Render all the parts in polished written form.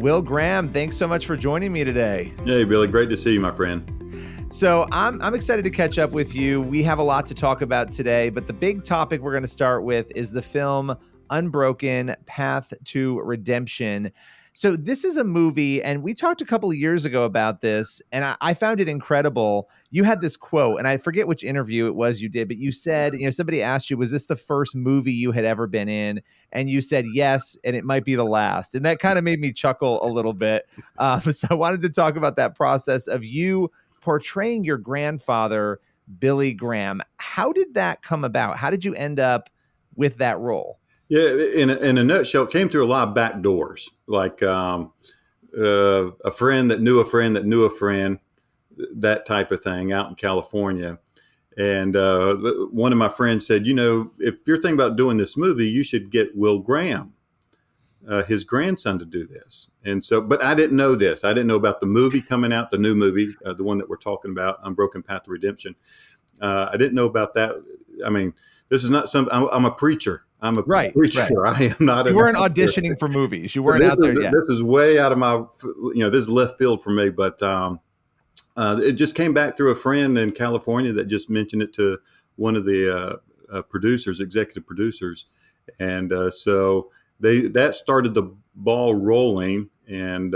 Will Graham, thanks so much for joining me today. Hey, Billy. Great to see you, my friend. So I'm excited to catch up with you. We have a lot to talk about today, but the big topic we're going to start with is the film Unbroken: Path to Redemption. So this is a movie, and we talked a couple of years ago about this, and I found it incredible. You had this quote, and I forget which interview it was you did, but you said, somebody asked you, was this the first movie you had ever been in? And you said yes, and it might be the last. And that kind of made me chuckle a little bit. So I wanted to talk about that process of you portraying your grandfather, Billy Graham. How did that come about? How did you end up with that role? Yeah, in a nutshell, it came through a lot of back doors, like a friend that knew a friend that knew a friend, that type of thing out in California. And one of my friends said, if you're thinking about doing this movie, you should get Will Graham, his grandson, to do this. And so, but I didn't know this. I didn't know about the movie coming out, the new movie, the one that we're talking about, Unbroken: Path to Redemption. I didn't know about that. I mean, this is not I'm a preacher. I'm a preacher. Right. I am not. You weren't auditioning for movies. You weren't out there yet. This is way out of my, this is left field for me. But it just came back through a friend in California that just mentioned it to one of the executive producers, and so that started the ball rolling. And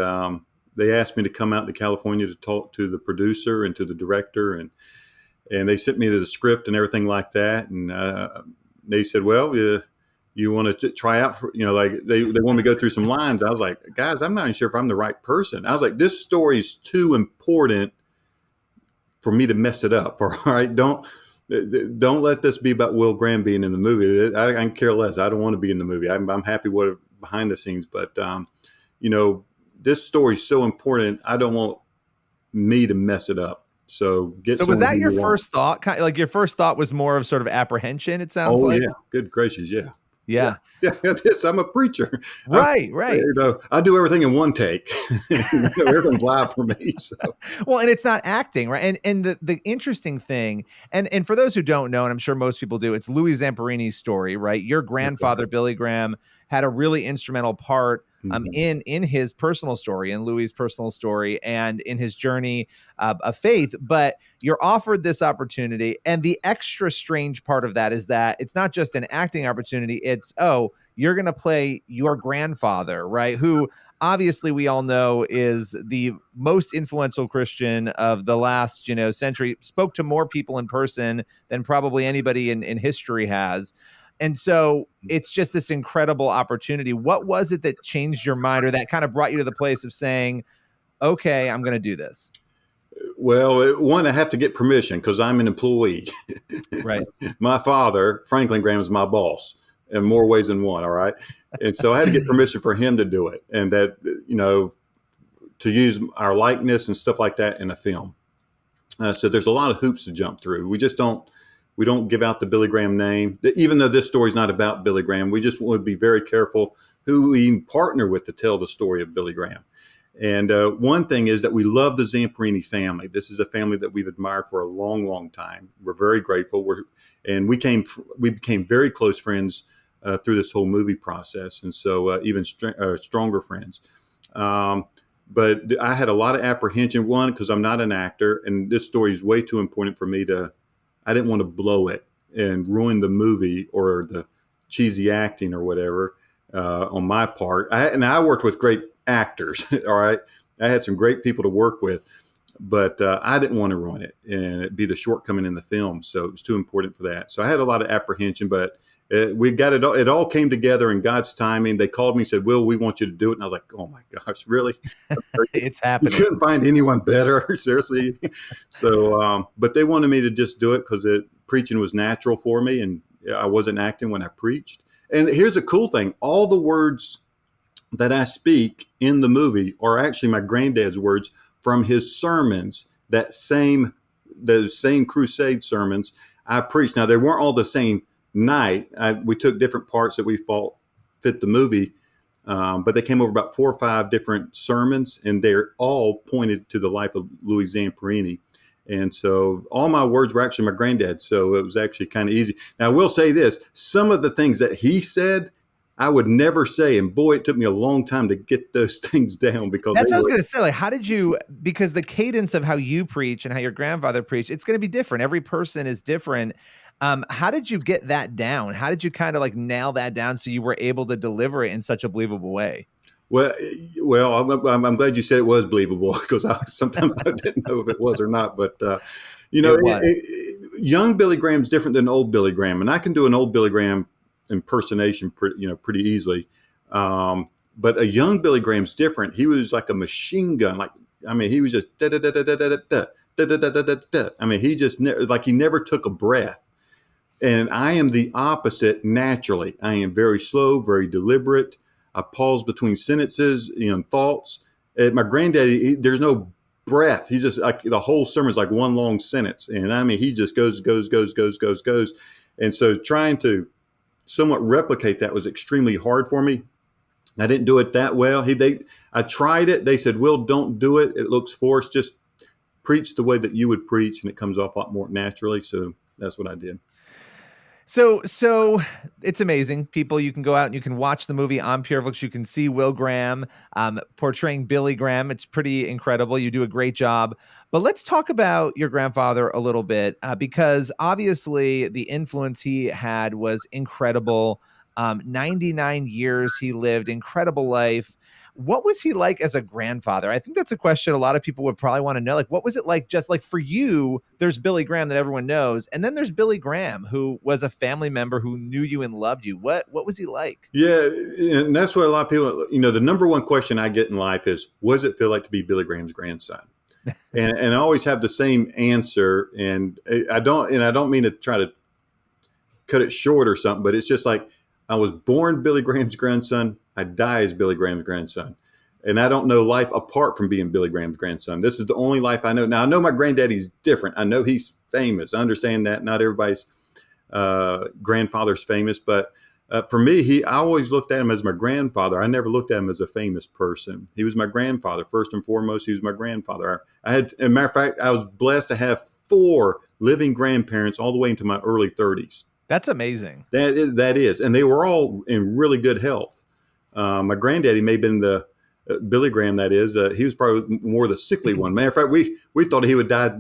they asked me to come out to California to talk to the producer and to the director, and they sent me the script and everything like that. And they said, well, you want to try out for, like they want me to go through some lines. I was like, guys, I'm not even sure if I'm the right person. I was like, this story is too important for me to mess it up. All right. Don't let this be about Will Graham being in the movie. I can care less. I don't want to be in the movie. I'm happy with behind the scenes, but this story is so important. I don't want me to mess it up. So was that your first thought? Kind of like your first thought was more of sort of apprehension, it sounds like? Oh, yeah. Good gracious. Yeah. Yeah. Yes, I'm a preacher. Right. I do everything in one take. Everything's live for me. So. Well, and it's not acting, right? And the interesting thing, and for those who don't know, and I'm sure most people do, it's Louis Zamperini's story, right? Your grandfather, Billy Graham, had a really instrumental part in his personal story, in Louis' personal story, and in his journey of faith. But you're offered this opportunity, and the extra strange part of that is that it's not just an acting opportunity. It's, you're going to play your grandfather, right? Who obviously we all know is the most influential Christian of the last, century, spoke to more people in person than probably anybody in history has. And so it's just this incredible opportunity. What was it that changed your mind, or that kind of brought you to the place of saying, okay, I'm going to do this? Well, one, I have to get permission because I'm an employee. Right. My father, Franklin Graham, is my boss in more ways than one. All right. And so I had to get permission for him to do it, and that, to use our likeness and stuff like that in a film. So there's a lot of hoops to jump through. We don't give out the Billy Graham name, even though this story is not about Billy Graham. We just want to be very careful who we partner with to tell the story of Billy Graham. And one thing is that we love the Zamperini family. This is a family that we've admired for a long, long time. We're very grateful. We became very close friends through this whole movie process, and so even stronger friends. But I had a lot of apprehension, one, because I'm not an actor, and this story is way too important for me I didn't want to blow it and ruin the movie or the cheesy acting or whatever on my part. I worked with great actors. All right. I had some great people to work with, but I didn't want to ruin it and it'd be the shortcoming in the film. So it was too important for that. So I had a lot of apprehension, but we got it. It all came together in God's timing. They called me and said, Will, we want you to do it. And I was like, oh my gosh, really? It's happening. You couldn't find anyone better. Seriously. So, but they wanted me to just do it because preaching was natural for me. And I wasn't acting when I preached. And here's a cool thing. All the words that I speak in the movie are actually my granddad's words from his sermons, those same crusade sermons I preached. Now, they weren't all the same night. We took different parts that we thought fit the movie, but they came over about 4 or 5 different sermons, and they're all pointed to the life of Louis Zamperini. And so all my words were actually my granddad. So it was actually kind of easy. Now, I will say this. Some of the things that he said, I would never say, and boy, it took me a long time to get those things down because That's they what I was were. going to say. Like, how did you, because the cadence of how you preach and how your grandfather preached, it's going to be different. Every person is different. How did you get that down? How did you kind of like nail that down so you were able to deliver it in such a believable way? Well, I'm glad you said it was believable because sometimes I didn't know if it was or not. But It was. young Billy Graham's different than old Billy Graham, and I can do an old Billy Graham impersonation, pretty easily. But a young Billy Graham's different. He was like a machine gun. Like, I mean, he was just da da da da da da da da da da da da. I mean, he just like he never took a breath. And I am the opposite naturally. I am very slow, very deliberate. I pause between sentences, thoughts. My granddaddy, there's no breath. He just like the whole sermon is like one long sentence. And I mean, he just goes, goes, goes, goes, goes, goes. And so trying to somewhat replicate that was extremely hard for me. I didn't do it that well. I tried it. They said, "Will, don't do it. It looks forced. Just preach the way that you would preach, and it comes off a lot more naturally." So that's what I did. So it's amazing. People, you can go out and you can watch the movie on Pure Flix. You can see Will Graham portraying Billy Graham. It's pretty incredible. You do a great job. But let's talk about your grandfather a little bit because obviously the influence he had was incredible. 99 years he lived, incredible life. What was he like as a grandfather? I think that's a question a lot of people would probably want to know. Like, what was it like? Just like for you, there's Billy Graham that everyone knows, and then there's Billy Graham, who was a family member who knew you and loved you. What was he like? Yeah, and that's what a lot of people, the number one question I get in life is, what does it feel like to be Billy Graham's grandson? And I always have the same answer, and I don't mean to try to cut it short or something, but it's just like I was born Billy Graham's grandson. I die as Billy Graham's grandson. And I don't know life apart from being Billy Graham's grandson. This is the only life I know. Now, I know my granddaddy's different. I know he's famous. I understand that not everybody's grandfather's famous, but for me, I always looked at him as my grandfather. I never looked at him as a famous person. He was my grandfather. First and foremost, he was my grandfather. I had, as a matter of fact, I was blessed to have 4 living grandparents all the way into my early 30s. That's amazing. That is. And they were all in really good health. My granddaddy may have been the Billy Graham, that is. He was probably more the sickly one. Matter of fact, we thought he would die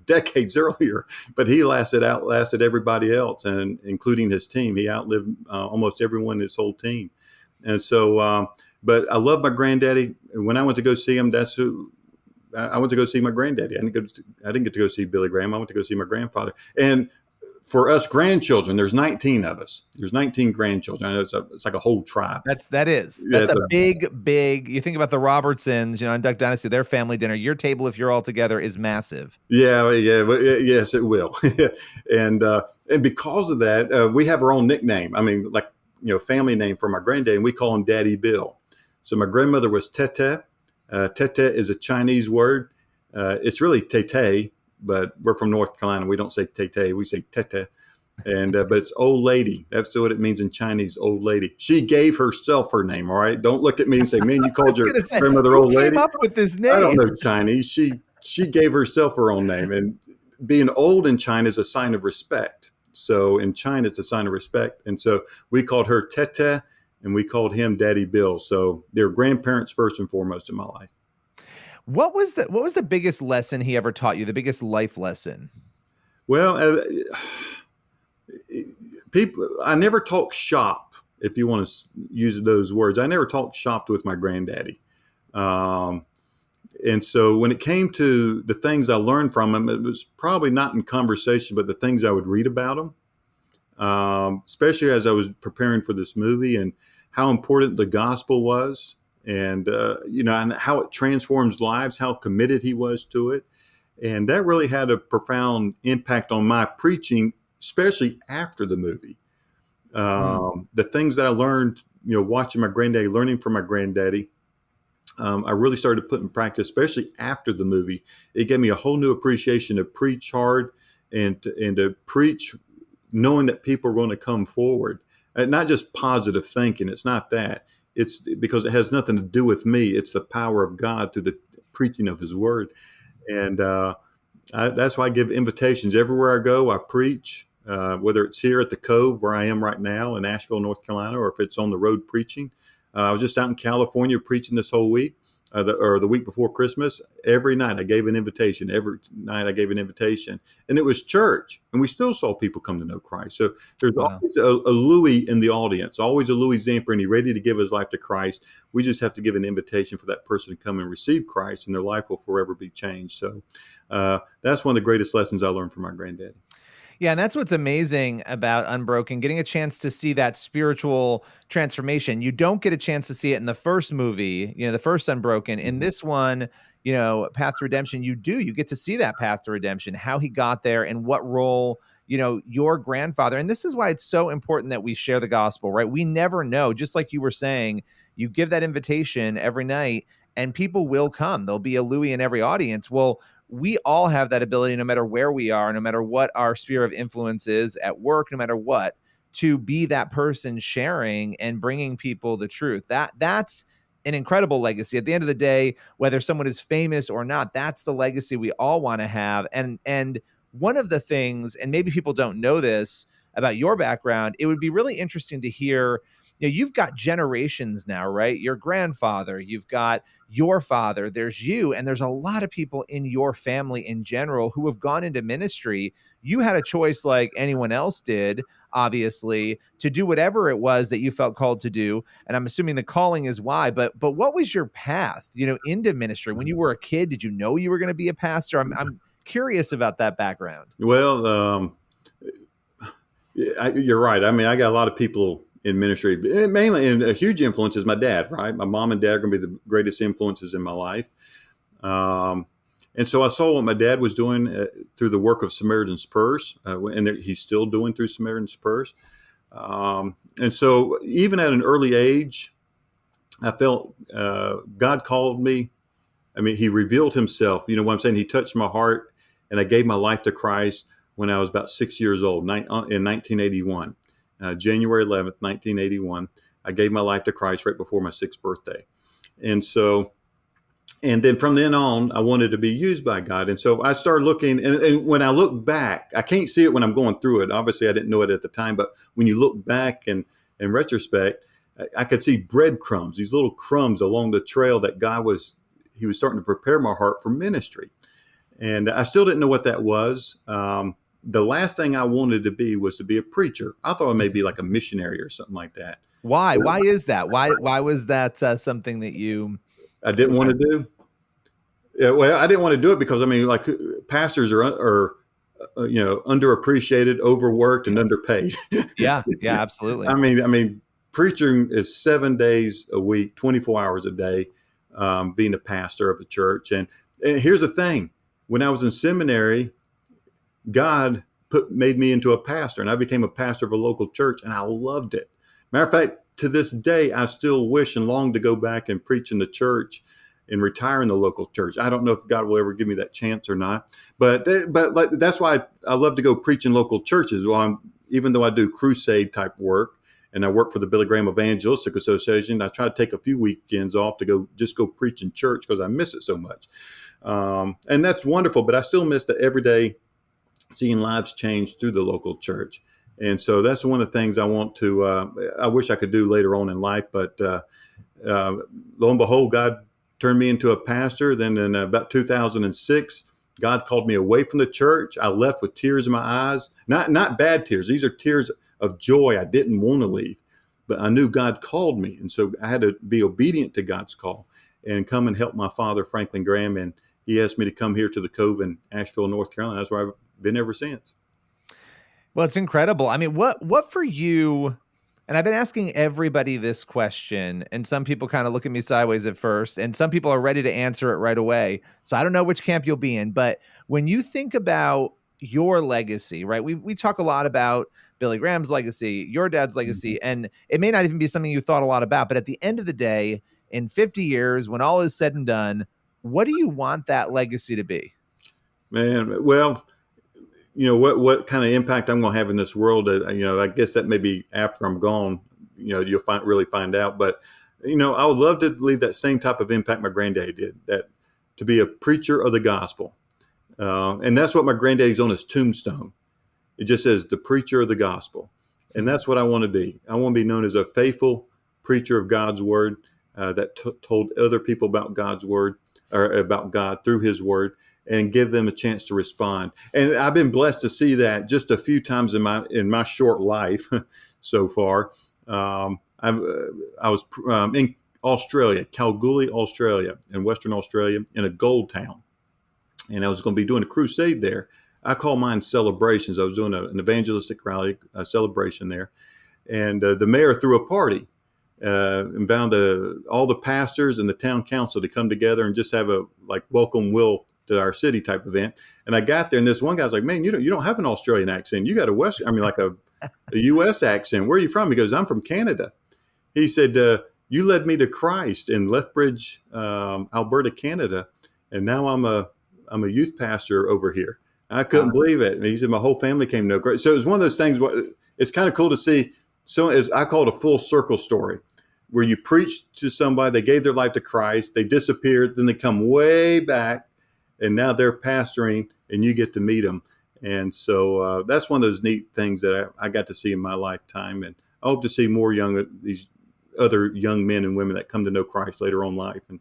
decades earlier, but he outlasted everybody else, and including his team. He outlived almost everyone in his whole team. And so, but I love my granddaddy. When I went to go see him, I went to go see my granddaddy. I didn't get to go see Billy Graham. I went to go see my grandfather. And for us grandchildren, there's 19 of us. There's 19 grandchildren. I know it's like a whole tribe. That's Yeah, a big. You think about the Robertsons, in Duck Dynasty, their family dinner. Your table, if you're all together, is massive. yeah. Yes, it will. and because of that, we have our own nickname. I mean, like family name for my granddad, and we call him Daddy Bill. So my grandmother was Tete. Tete is a Chinese word. It's really Tete. But we're from North Carolina. We don't say tete. We say tete. And but it's old lady. That's what it means in Chinese, old lady. She gave herself her name, all right? Don't look at me and say, man, you called your grandmother old lady. Who came up with this name? I don't know Chinese. She gave herself her own name. And being old in China is a sign of respect. So in China, it's a sign of respect. And so we called her Tete and we called him Daddy Bill. So they're grandparents first and foremost in my life. What was the biggest lesson he ever taught you? The biggest life lesson? Well, I never talked shop, if you want to use those words. I never talked shop with my granddaddy. And so when it came to the things I learned from him, it was probably not in conversation, but the things I would read about him, especially as I was preparing for this movie and how important the gospel was. And, and how it transforms lives, how committed he was to it. And that really had a profound impact on my preaching, especially after the movie. The things that I learned, watching my granddaddy, learning from my granddaddy, I really started to put in practice, especially after the movie. It gave me a whole new appreciation to preach hard and to preach knowing that people are going to come forward. Not just positive thinking. It's not that. It's because it has nothing to do with me. It's the power of God through the preaching of his word. And that's why I give invitations everywhere I go. I preach. whether it's here at the Cove where I am right now in Asheville, North Carolina, or if it's on the road preaching. I was just out in California preaching this whole week, the week before Christmas. Every night I gave an invitation. Every night I gave an invitation, and it was church, and we still saw people come to know Christ. So there's Wow. always a Louis in the audience, always a Louis Zamperini ready to give his life to Christ. We just have to give an invitation for that person to come and receive Christ, and their life will forever be changed. So that's one of the greatest lessons I learned from my granddaddy. Yeah, and that's what's amazing about Unbroken, getting a chance to see that spiritual transformation. You don't get a chance to see it in the first movie, the first Unbroken. In this one, Path to Redemption, you do. You get to see that path to redemption, how he got there and what role, your grandfather. And this is why it's so important that we share the gospel, right? We never know. Just like you were saying, you give that invitation every night and people will come. There'll be a Louis in every audience. Well, we all have that ability, no matter where we are, no matter what our sphere of influence is at work, no matter what, to be that person sharing and bringing people the truth. That's an incredible legacy. At the end of the day, whether someone is famous or not, that's the legacy we all want to have. And one of the things, and maybe people don't know this about your background, it would be really interesting to hear. You've got generations now, right? Your grandfather, you've got your father, there's you, and there's a lot of people in your family in general who have gone into ministry. You had a choice like anyone else did, obviously, to do whatever it was that you felt called to do. And I'm assuming the calling is why, but what was your path, into ministry? When you were a kid, did you know you were going to be a pastor? I'm curious about that background. Well, you're right. I mean, I got a lot of people in ministry, mainly, and a huge influence is my dad, right? My mom and dad are going to be the greatest influences in my life. And so I saw what my dad was doing through the work of Samaritan's Purse, and he's still doing through Samaritan's Purse. And so even at an early age, I felt God called me. I mean, he revealed himself. You know what I'm saying? He touched my heart, and I gave my life to Christ when I was about 6 years old, in 1981. January 11th, 1981, I gave my life to Christ right before my 6th birthday. And then from then on, I wanted to be used by God. And so I started looking, and when I look back, I can't see it when I'm going through it. Obviously, I didn't know it at the time, but when you look back and in retrospect, I could see breadcrumbs, these little crumbs along the trail that he was starting to prepare my heart for ministry. And I still didn't know what that was. The last thing I wanted to be was to be a preacher. I thought I may be like a missionary or something like that. Why? Why is that? Why was that something that you? I didn't want to do. Yeah, well, I didn't want to do it because, I mean, like, pastors are underappreciated, overworked, and underpaid. Yeah, absolutely. I mean, preaching is 7 days a week, 24 hours a day, being a pastor of a church. And here's the thing: when I was in seminary, God made me into a pastor, and I became a pastor of a local church, and I loved it. Matter of fact, to this day, I still wish and long to go back and preach in the church and retire in the local church. I don't know if God will ever give me that chance or not, but that's why I love to go preach in local churches. Well, even though I do crusade type work, and I work for the Billy Graham Evangelistic Association, I try to take a few weekends off to go preach in church because I miss it so much. And that's wonderful, but I still miss the everyday seeing lives change through the local church. And so that's one of the things I want to, I wish I could do later on in life, but lo and behold, God turned me into a pastor. Then in about 2006, God called me away from the church. I left with tears in my eyes, not bad tears. These are tears of joy. I didn't want to leave, but I knew God called me. And so I had to be obedient to God's call and come and help my father, Franklin Graham. And he asked me to come here to the Cove in Asheville, North Carolina. That's where I've been ever since. Well, it's incredible. I mean, what for you? And I've been asking everybody this question, and some people kind of look at me sideways at first, and some people are ready to answer it right away. So I don't know which camp you'll be in, but when you think about your legacy, right? We talk a lot about Billy Graham's legacy, your dad's legacy, and it may not even be something you thought a lot about, but at the end of the day, in 50 years, when all is said and done, what do you want that legacy to be? Man, well, what kind of impact I'm going to have in this world. I guess that may be after I'm gone. You'll really find out. But I would love to leave that same type of impact my granddaddy did. That to be a preacher of the gospel, and that's what my granddaddy's on his tombstone. It just says the preacher of the gospel. And that's what I want to be. I want to be known as a faithful preacher of God's word that told other people about God's word, or about God through his word, and give them a chance to respond. And I've been blessed to see that just a few times in my short life so far. I was in Australia, Kalgoorlie, Australia, in Western Australia, in a gold town. And I was going to be doing a crusade there. I call mine celebrations. I was doing an evangelistic rally, a celebration there. And the mayor threw a party and found all the pastors and the town council to come together and just have a welcome Will to our city type event. And I got there, and this one guy's like, "Man, you don't have an Australian accent. You got a U.S. accent. Where are you from?" He goes, "I'm from Canada." He said, "You led me to Christ in Lethbridge, Alberta, Canada, and now I'm a youth pastor over here." I couldn't believe it. And he said, "My whole family came to know Christ." So it was one of those things. It's kind of cool to see. So as I call it, a full circle story, where you preach to somebody, they gave their life to Christ, they disappeared, then they come way back, and now they're pastoring, and you get to meet them. And so that's one of those neat things that I got to see in my lifetime. And I hope to see more these other young men and women that come to know Christ later on in life and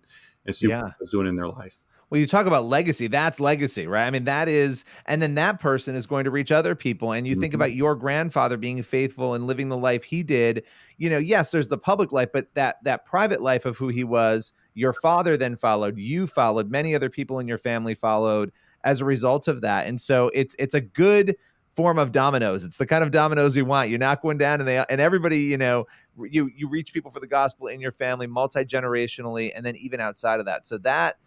see what God's doing in their life. Well, you talk about legacy, that's legacy, right? I mean, that is, and then that person is going to reach other people. And you think about your grandfather being faithful and living the life he did, yes, there's the public life, but that private life of who he was, your father then followed, you followed, many other people in your family followed as a result of that. And so it's a good form of dominoes. It's the kind of dominoes we want. You knock one down and everybody, you reach people for the gospel in your family, multi-generationally, and then even outside of that. So that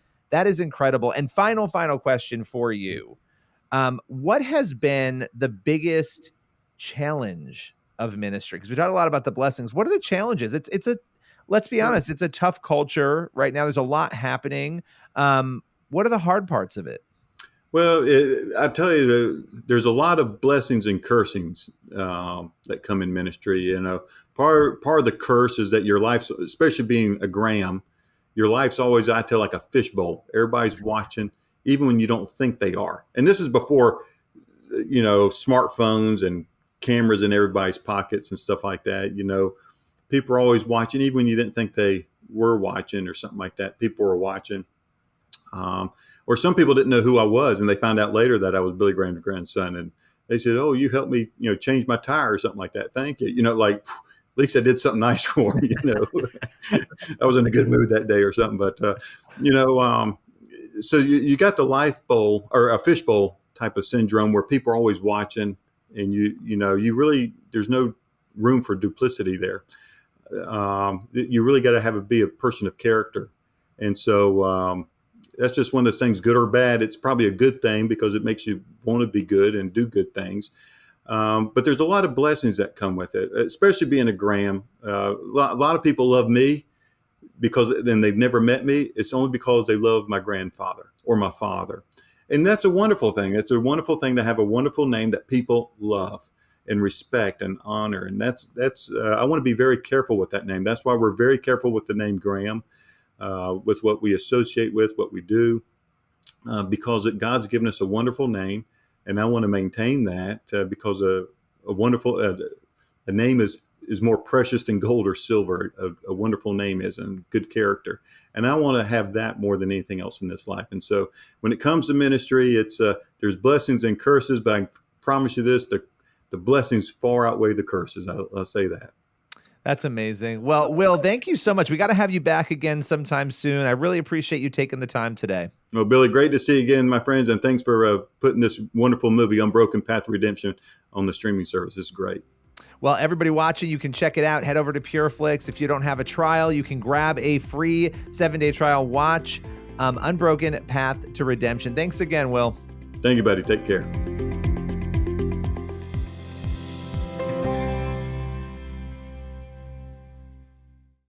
is incredible. And final question for you. What has been the biggest challenge of ministry? Because we talked a lot about the blessings. What are the challenges? Let's be honest, it's a tough culture right now. There's a lot happening. What are the hard parts of it? Well, I tell you, there's a lot of blessings and cursings that come in ministry. Part of the curse is that your life, especially being a Graham, your life's always, I tell, like a fishbowl. Everybody's watching, even when you don't think they are. And this is before, smartphones and cameras in everybody's pockets and stuff like that. People are always watching, even when you didn't think they were watching or something like that. People were watching. Or some people didn't know who I was, and they found out later that I was Billy Graham's grandson. And they said, "Oh, you helped me, change my tire," or something like that. Thank you. At least I did something nice for him, I was in a good mood that day or something. But, so you got the life bowl or a fishbowl type of syndrome where people are always watching, and you really, there's no room for duplicity there. You really got to be a person of character. And so that's just one of those things, good or bad. It's probably a good thing because it makes you want to be good and do good things. But there's a lot of blessings that come with it, especially being a Graham. A lot of people love me because then they've never met me. It's only because they love my grandfather or my father. And that's a wonderful thing. It's a wonderful thing to have a wonderful name that people love and respect and honor. And that's I want to be very careful with that name. That's why we're very careful with the name Graham, with what we associate with, what we do, because God's given us a wonderful name. And I want to maintain that because a wonderful a name is more precious than gold or silver. A wonderful name is, and good character. And I want to have that more than anything else in this life. And so when it comes to ministry, it's there's blessings and curses, but I promise you this, the blessings far outweigh the curses. I'll say that. That's amazing. Well, Will, thank you so much. We got to have you back again sometime soon. I really appreciate you taking the time today. Well, Billy, great to see you again, my friends. And thanks for putting this wonderful movie, Unbroken, Path to Redemption, on the streaming service. This is great. Well, everybody watching, you can check it out. Head over to Pure Flix. If you don't have a trial, you can grab a free 7-day trial. Watch Unbroken, Path to Redemption. Thanks again, Will. Thank you, buddy. Take care.